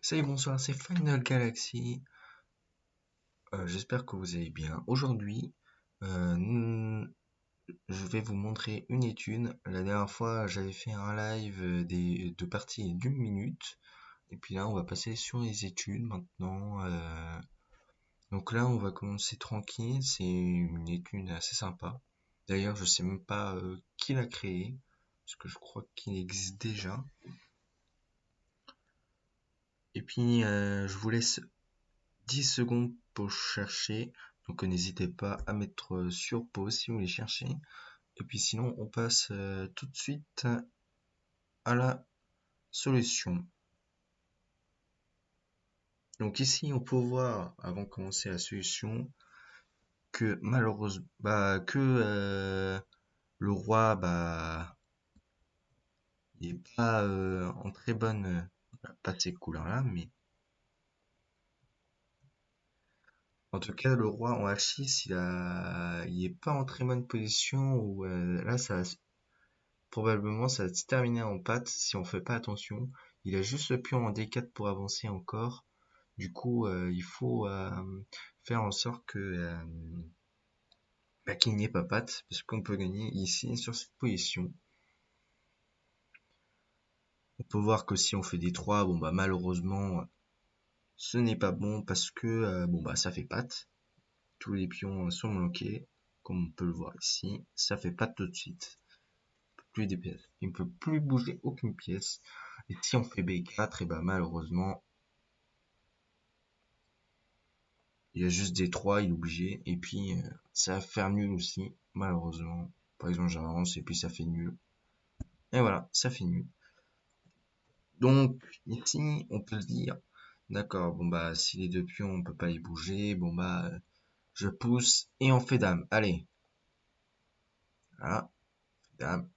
Salut, bonsoir, c'est Final Galaxy. J'espère que vous allez bien. Aujourd'hui, je vais vous montrer une étude. La dernière fois, j'avais fait un live de parties d'une minute. Et puis là, on va passer sur les études maintenant. Donc là, on va commencer tranquille. C'est une étude assez sympa. D'ailleurs, je sais même pas qui l'a créée, parce que je crois qu'il existe déjà. Et puis, je vous laisse 10 secondes pour chercher. Donc n'hésitez pas à mettre sur pause si vous voulez chercher. Et puis sinon, on passe tout de suite à la solution. Donc ici, on peut voir, avant de commencer la solution, que malheureusement, le roi, il est pas en très bonne, pas de ces couleurs-là, mais en tout cas, le roi en H6, il est pas en très bonne position. Ou là, ça, probablement, ça va se terminer en patte si on fait pas attention. Il a juste le pion en D4 pour avancer encore. Du coup, il faut faire en sorte que qu'il n'y ait pas patte, parce qu'on peut gagner ici sur cette position. On peut voir que si on fait des 3, bon bah malheureusement, ce n'est pas bon parce que ça fait patte. Tous les pions sont bloqués, comme on peut le voir ici. Ça fait patte tout de suite. Plus des pièces. Il ne peut plus bouger aucune pièce. Et si on fait B4, et bah malheureusement, il y a juste des 3, il est obligé. Et puis, ça va faire nul aussi, malheureusement. Par exemple, j'avance et puis ça fait nul. Et voilà, ça fait nul. Donc, ici, on peut se dire, d'accord, bon bah, si les deux pions, on peut pas les bouger, bon bah, je pousse et on fait dame. Allez. Voilà, dame.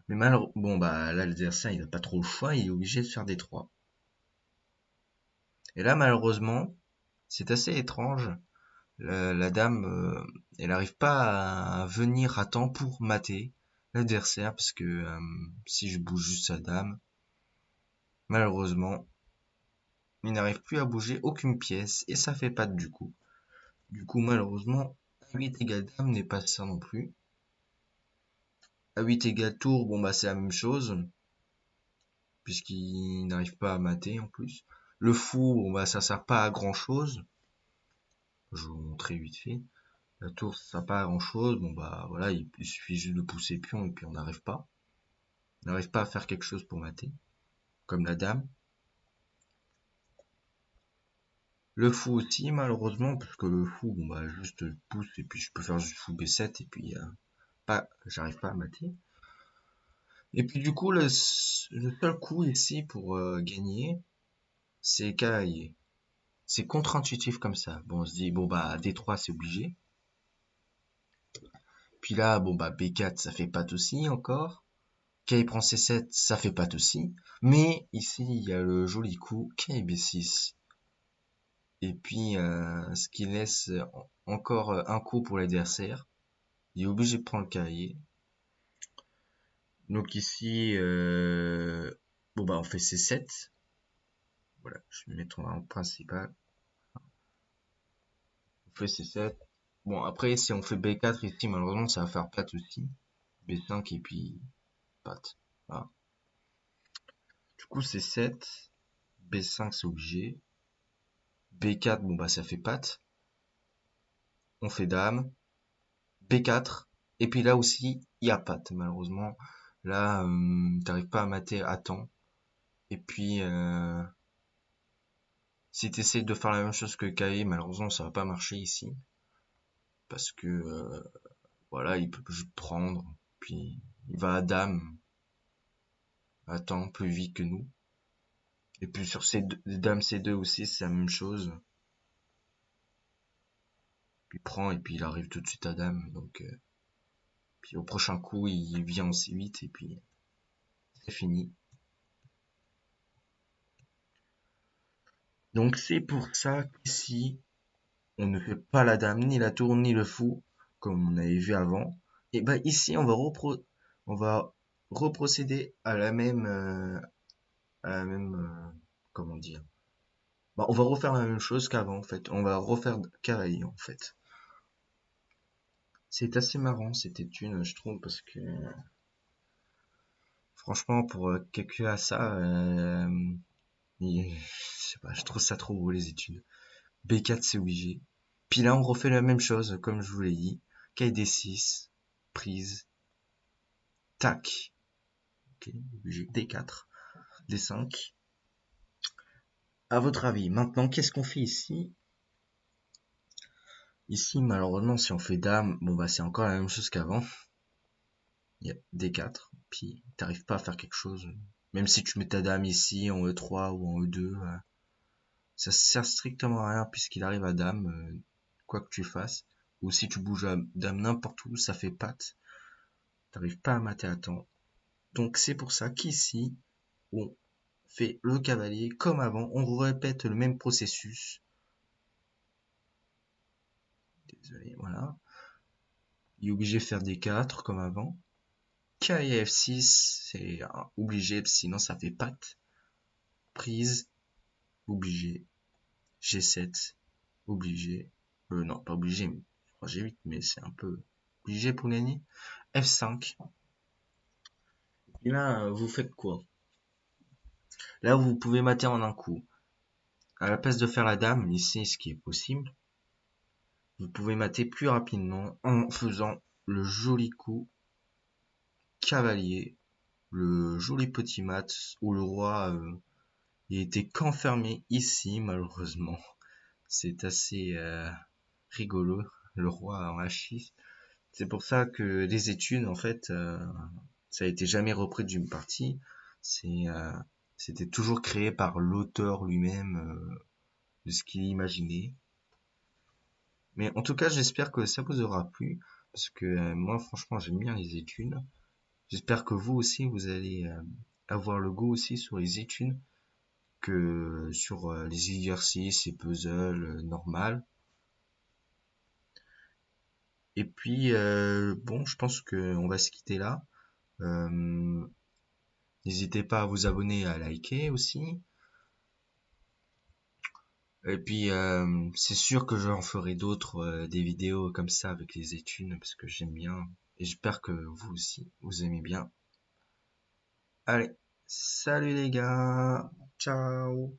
Mais malheureusement, bon bah, là, l'adversaire, il a pas trop le choix, il est obligé de faire des 3. Et là, malheureusement, c'est assez étrange. La dame, elle n'arrive pas à venir à temps pour mater l'adversaire parce que si je bouge juste sa dame, malheureusement, il n'arrive plus à bouger aucune pièce et ça fait pas du coup. Du coup, malheureusement, A8 égale dame n'est pas ça non plus. A8 égale tour, bon bah c'est la même chose puisqu'il n'arrive pas à mater en plus. Le fou, bon bah ça sert pas à grand chose. Je vais vous montrer vite fait. La tour, ça sert pas à grand chose. Bon bah voilà, il suffit juste de pousser pion et puis on n'arrive pas. On n'arrive pas à faire quelque chose pour mater. Comme la dame. Le fou aussi, malheureusement, parce que le fou, bon bah juste pousse et puis je peux faire juste fou B7 et puis j'arrive pas à mater. Et puis du coup, le seul coup ici pour gagner, c'est cavalier. C'est contre-intuitif comme ça. Bon, on se dit, bon bah D3 c'est obligé. Puis là, bon bah B4 ça fait patte aussi encore. K prend C7, ça fait patte aussi. Mais ici, il y a le joli coup K B6. Et puis, ce qui laisse encore un coup pour l'adversaire. Il est obligé de prendre le cavalier. Donc ici, bon bah on fait C7. Voilà, je vais mettre en principal. On fait C7. Bon après, si on fait B4 ici, malheureusement, ça va faire patte aussi. B5 et puis patte. Voilà. Du coup, C7. B5, c'est obligé. B4, bon bah ça fait patte. On fait dame. B4. Et puis là aussi, il y a patte, malheureusement. Là, t'arrives pas à mater à temps. Et puis, si tu essaies de faire la même chose que Kai, malheureusement, ça va pas marcher ici. Parce que, voilà, il peut juste prendre. Puis, il va à dame. Attend plus vite que nous. Et puis, sur dame C2 aussi, c'est la même chose. Il prend et puis il arrive tout de suite à dame. Donc, puis au prochain coup, il vient en C8 et puis c'est fini. Donc, c'est pour ça qu'ici, on ne fait pas la dame, ni la tour, ni le fou, comme on avait vu avant. Et ben ici, on va reprocéder à la même à la même, comment dire. Bah, on va refaire la même chose qu'avant en fait. On va refaire cavalier en fait. C'est assez marrant cette étude, je trouve, parce que franchement, pour quelqu'un à ça, je sais pas, je trouve ça trop beau les études. B4 c'est obligé. Puis là, on refait la même chose, comme je vous l'ai dit. Caille D6, prise, tac, ok, obligé. D4, D5. À votre avis, maintenant, qu'est-ce qu'on fait ici? Ici, malheureusement, si on fait dame, bon bah c'est encore la même chose qu'avant. Il y a D4, puis t'arrives pas à faire quelque chose. Même si tu mets ta dame ici en E3 ou en E2, ça sert strictement à rien puisqu'il arrive à dame, quoi que tu fasses. Ou si tu bouges à dame n'importe où, ça fait patte. T'arrives pas à mater à temps. Donc c'est pour ça qu'ici, on fait le cavalier comme avant. On répète le même processus. Désolé, voilà. Il est obligé de faire des 4 comme avant. K et F6, c'est obligé, sinon ça fait patte. Prise, obligé. G7, obligé. Non, pas obligé, mais G8, mais c'est un peu obligé pour gagner. F5. Et là, vous faites quoi? Là, vous pouvez mater en un coup. À la place de faire la dame, ici, ce qui est possible, vous pouvez mater plus rapidement en faisant le joli coup cavalier, le joli petit mat où le roi il était qu'enfermé ici, malheureusement. C'est assez rigolo, le roi en H6. C'est pour ça que les études, en fait, ça a été jamais repris d'une partie. C'est, c'était toujours créé par l'auteur lui-même de ce qu'il imaginait. Mais en tout cas, j'espère que ça vous aura plu, parce que moi, franchement, j'aime bien les études. J'espère que vous aussi, vous allez avoir le goût aussi sur les études que sur les exercices et puzzles normal. Et puis, bon, je pense qu'on va se quitter là. Euh, N'hésitez pas à vous abonner et à liker aussi. Et puis, c'est sûr que j'en ferai d'autres, des vidéos comme ça avec les études, parce que j'aime bien. Et j'espère que vous aussi, vous aimez bien. Allez, salut les gars, ciao.